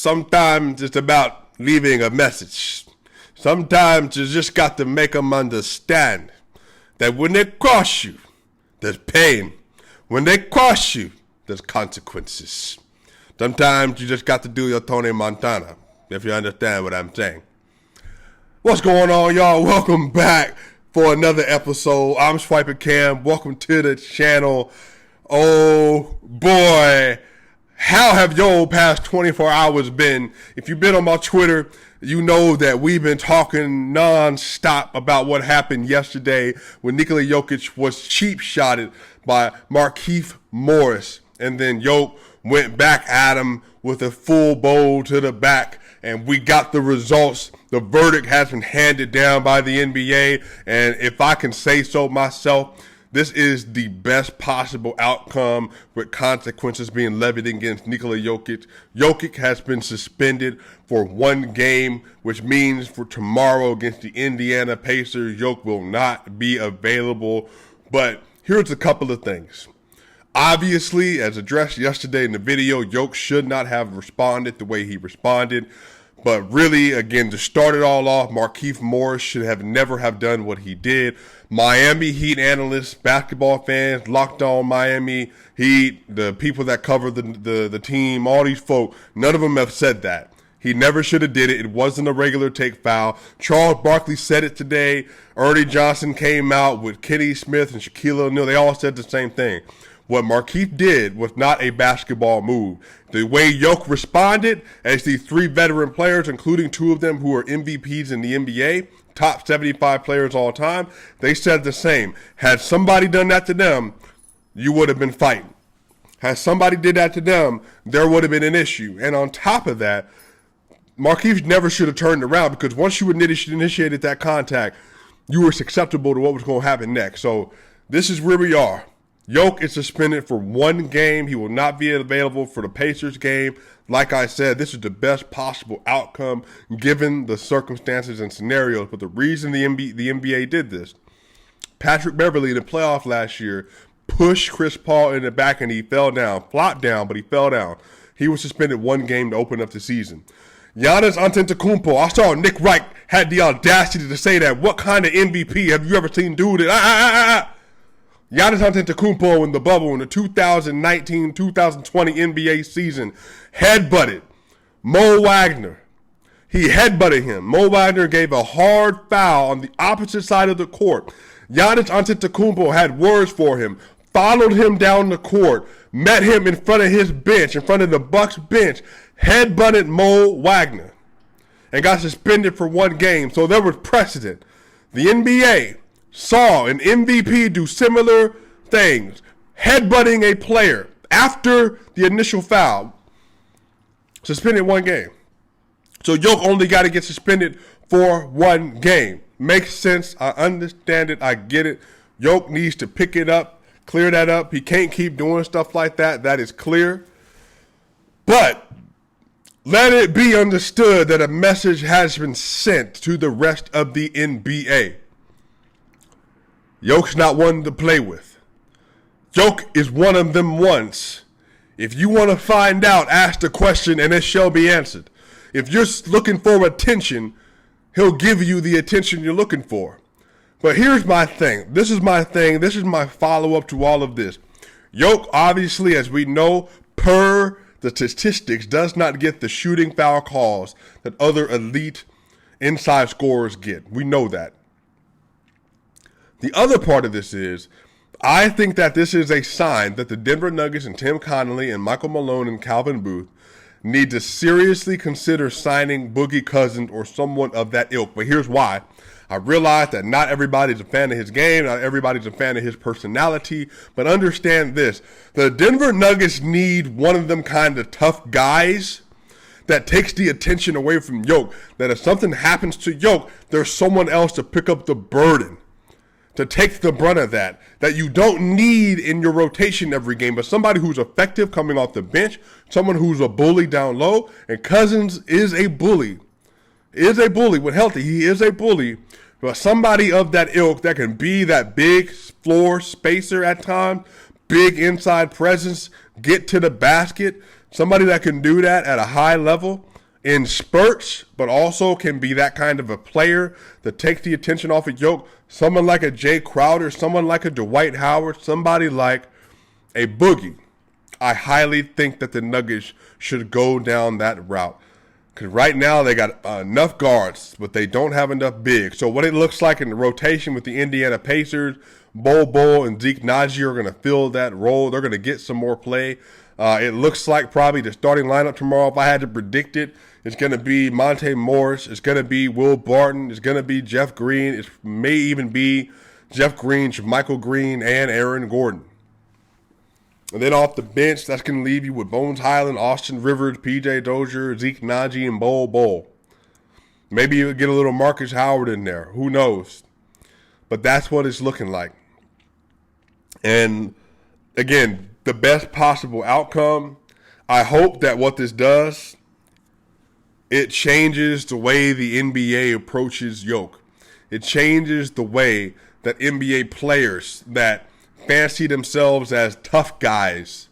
Sometimes it's about leaving a message. Sometimes you just got to make them understand that when they cross you, there's pain. When they cross you, there's consequences. Sometimes you just got to do your Tony Montana, if you understand what I'm saying. What's going on, y'all? Welcome back for another episode. I'm SwipaCam. Welcome to the channel. Oh, boy. How have your past 24 hours been? If you've been on my Twitter, you know that we've been talking non-stop about what happened yesterday when Nikola Jokic was cheap-shotted by Markieff Morris. And then Jokic went back at him with a full bowl to the back, and we got the results. The verdict has been handed down by the NBA, and if I can say so myself, this is the best possible outcome with consequences being levied against Nikola Jokic. Jokic has been suspended for one game, which means for tomorrow against the Indiana Pacers, Jokic will not be available. But here's a couple of things. Obviously, as addressed yesterday in the video, Jokic should not have responded the way he responded. But really, again, to start it all off, Markieff Morris should have never have done what he did. Miami Heat analysts, basketball fans, Locked On Miami Heat, the people that cover the team, all these folk, none of them have said that. He never should have did it. It wasn't a regular take foul. Charles Barkley said it today. Ernie Johnson came out with Kenny Smith and Shaquille O'Neal. They all said the same thing. What Markieff did was not a basketball move. The way Jokic responded, as these three veteran players, including two of them who are MVPs in the NBA, top 75 players all time, they said the same. Had somebody done that to them, you would have been fighting. Had somebody did that to them, there would have been an issue. And on top of that, Markieff never should have turned around, because once you initiated that contact, you were susceptible to what was going to happen next. So this is where we are. Jokic is suspended for one game. He will not be available for the Pacers game. Like I said, this is the best possible outcome given the circumstances and scenarios. But the reason the NBA did this, Patrick Beverley in the playoff last year pushed Chris Paul in the back and he fell down. Flopped down, but he fell down. He was suspended one game to open up the season. Giannis Antetokounmpo, I saw Nick Wright had the audacity to say that. What kind of MVP have you ever seen do that? Giannis Antetokounmpo in the bubble in the 2019-2020 NBA season headbutted Mo Wagner. He headbutted him. Mo Wagner gave a hard foul on the opposite side of the court. Giannis Antetokounmpo had words for him, followed him down the court, met him in front of his bench, in front of the Bucks bench, headbutted Mo Wagner, and got suspended for one game. So there was precedent. The NBA saw an MVP do similar things, headbutting a player after the initial foul, suspended one game. So Jokic only got to get suspended for one game. Makes sense. I understand it. I get it. Jokic needs to pick it up, clear that up. He can't keep doing stuff like that. That is clear. But let it be understood that a message has been sent to the rest of the NBA. Jokic's not one to play with. Jokic is one of them ones. If you want to find out, ask the question and it shall be answered. If you're looking for attention, he'll give you the attention you're looking for. But here's my thing. This is my thing. This is my follow-up to all of this. Jokic, obviously, as we know, per the statistics, does not get the shooting foul calls that other elite inside scorers get. We know that. The other part of this is, I think that this is a sign that the Denver Nuggets and Tim Connolly and Michael Malone and Calvin Booth need to seriously consider signing Boogie Cousins or someone of that ilk. But here's why. I realize that not everybody's a fan of his game, not everybody's a fan of his personality, but understand this. The Denver Nuggets need one of them kind of tough guys that takes the attention away from Jokic. That if something happens to Jokic, there's someone else to pick up the burden, to take the brunt of that you don't need in your rotation every game, but somebody who's effective coming off the bench, someone who's a bully down low, and Cousins is a bully. When healthy, he is a bully, but somebody of that ilk that can be that big floor spacer at times, big inside presence, get to the basket, somebody that can do that at a high level. in spurts, but also can be that kind of a player that takes the attention off of Jokic. Someone like a Jay Crowder, someone like a Dwight Howard, somebody like a Boogie. I highly think that the Nuggets should go down that route. Because right now they got enough guards, but they don't have enough bigs. So what it looks like in the rotation with the Indiana Pacers, Bol and Zeke Naji are going to fill that role. They're going to get some more play. It looks like probably the starting lineup tomorrow, if I had to predict it, it's going to be Monte Morris. It's going to be Will Barton. It's going to be Jeff Green. It may even be Jeff Green, Michael Green, and Aaron Gordon. And then off the bench, that's going to leave you with Bones Highland, Austin Rivers, P.J. Dozier, Zeke Naji, and Bol. Maybe you'll get a little Marcus Howard in there. Who knows? But that's what it's looking like. And, again, the best possible outcome, I hope that what this does, it changes the way the NBA approaches Jokic. It changes the way that NBA players that fancy themselves as tough guys,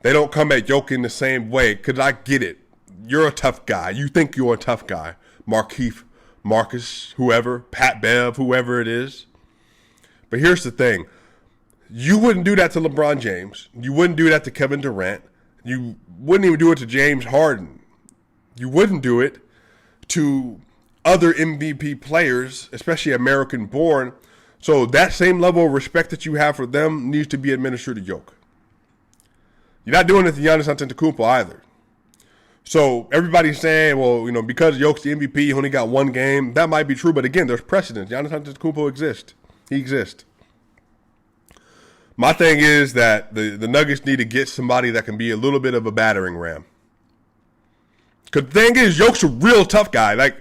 they don't come at Jokic in the same way, because I get it. You're a tough guy. You think you're a tough guy. Markieff, Marcus, whoever, Pat Bev, whoever it is. But here's the thing. You wouldn't do that to LeBron James. You wouldn't do that to Kevin Durant. You wouldn't even do it to James Harden. You wouldn't do it to other MVP players, especially American-born. So that same level of respect that you have for them needs to be administered to Jokic. You're not doing it to Giannis Antetokounmpo either. So everybody's saying, well, because Jokic's the MVP, he only got one game. That might be true, but again, there's precedent. Giannis Antetokounmpo exists. He exists. My thing is that the Nuggets need to get somebody that can be a little bit of a battering ram. Because the thing is, Jokic's a real tough guy.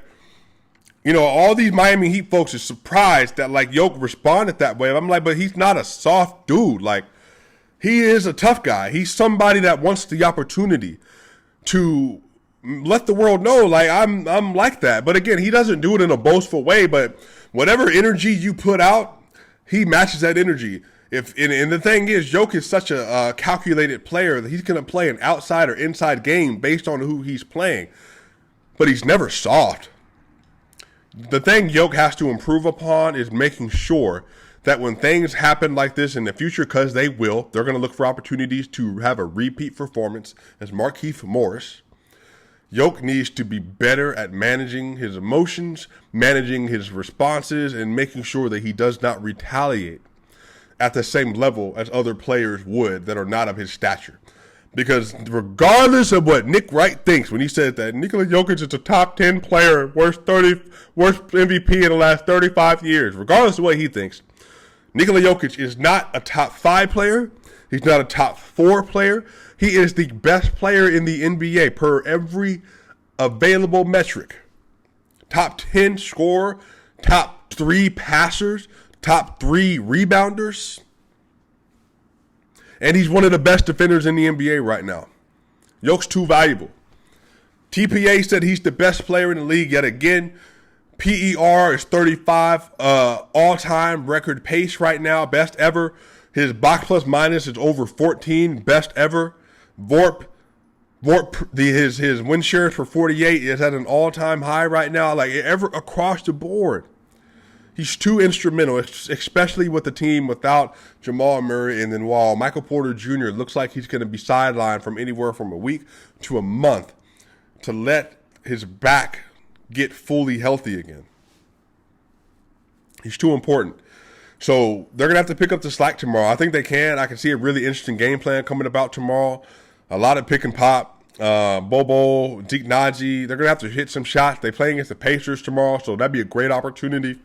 All these Miami Heat folks are surprised that, Jokic responded that way. I'm like, but he's not a soft dude. He is a tough guy. He's somebody that wants the opportunity to let the world know, I'm like that. But again, he doesn't do it in a boastful way. But whatever energy you put out, he matches that energy. And the thing is, Jokic is such a calculated player that he's going to play an outside or inside game based on who he's playing. But he's never soft. The thing Jokic has to improve upon is making sure that when things happen like this in the future, because they will, they're going to look for opportunities to have a repeat performance as Markieff Morris. Jokic needs to be better at managing his emotions, managing his responses, and making sure that he does not retaliate at the same level as other players would that are not of his stature. Because regardless of what Nick Wright thinks when he said that Nikola Jokic is a top 10 player, worst MVP in the last 35 years, regardless of what he thinks, Nikola Jokic is not a top 5 player. He's not a top 4 player. He is the best player in the NBA per every available metric. Top 10 scorer, top 3 passers, top 3 rebounders. And he's one of the best defenders in the NBA right now. Jokic's too valuable. TPA said he's the best player in the league yet again. PER is 35, all-time record pace right now, best ever. His box plus minus is over 14, best ever. VORP, his win shares for 48 is at an all-time high right now, ever across the board. He's too instrumental, especially with the team without Jamal Murray. And then while Michael Porter Jr. looks like he's going to be sidelined from anywhere from a week to a month to let his back get fully healthy again. He's too important. So they're going to have to pick up the slack tomorrow. I think they can. I can see a really interesting game plan coming about tomorrow. A lot of pick and pop. Bobo, Zeke Naji, they're going to have to hit some shots. They play against the Pacers tomorrow, so that'd be a great opportunity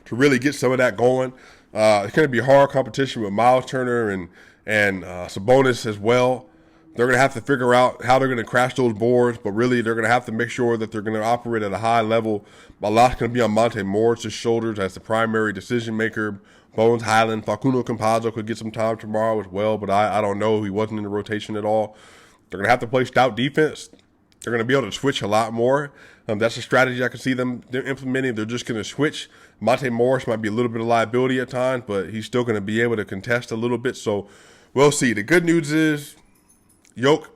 to really get some of that going. It's going to be hard competition with Miles Turner and Sabonis as well. They're going to have to figure out how they're going to crash those boards, but really they're going to have to make sure that they're going to operate at a high level. A lot's going to be on Monte Morris' shoulders as the primary decision maker. Bones Highland, Facundo Campazzo could get some time tomorrow as well, but I don't know. He wasn't in the rotation at all. They're going to have to play stout defense. They're going to be able to switch a lot more. That's a strategy I can see them implementing. They're just going to switch. Monte Morris might be a little bit of liability at times, but he's still going to be able to contest a little bit. So we'll see. The good news is Jokic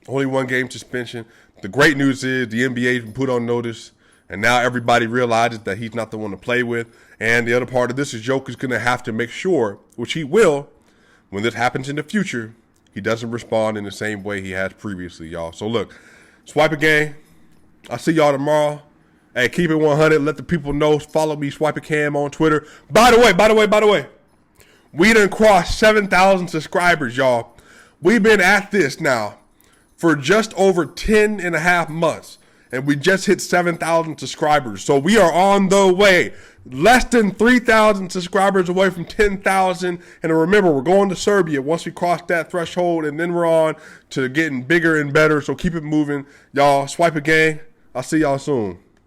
Only 1 game suspension. The great news is the NBA's been put on notice, and now everybody realizes that he's not the one to play with. And the other part of this is Jokic's going to have to make sure, which he will, when this happens in the future, he doesn't respond in the same way he has previously, y'all. So look, Swipe a Game. I'll see y'all tomorrow. Hey, keep it 100. Let the people know. Follow me, SwipaCam on Twitter. By the way, we done crossed 7,000 subscribers, y'all. We've been at this now for just over 10 and a half months, and we just hit 7,000 subscribers. So we are on the way. Less than 3,000 subscribers away from 10,000. And remember, we're going to Serbia once we cross that threshold, and then we're on to getting bigger and better. So keep it moving. Y'all, Swipe a Gang. I'll see y'all soon.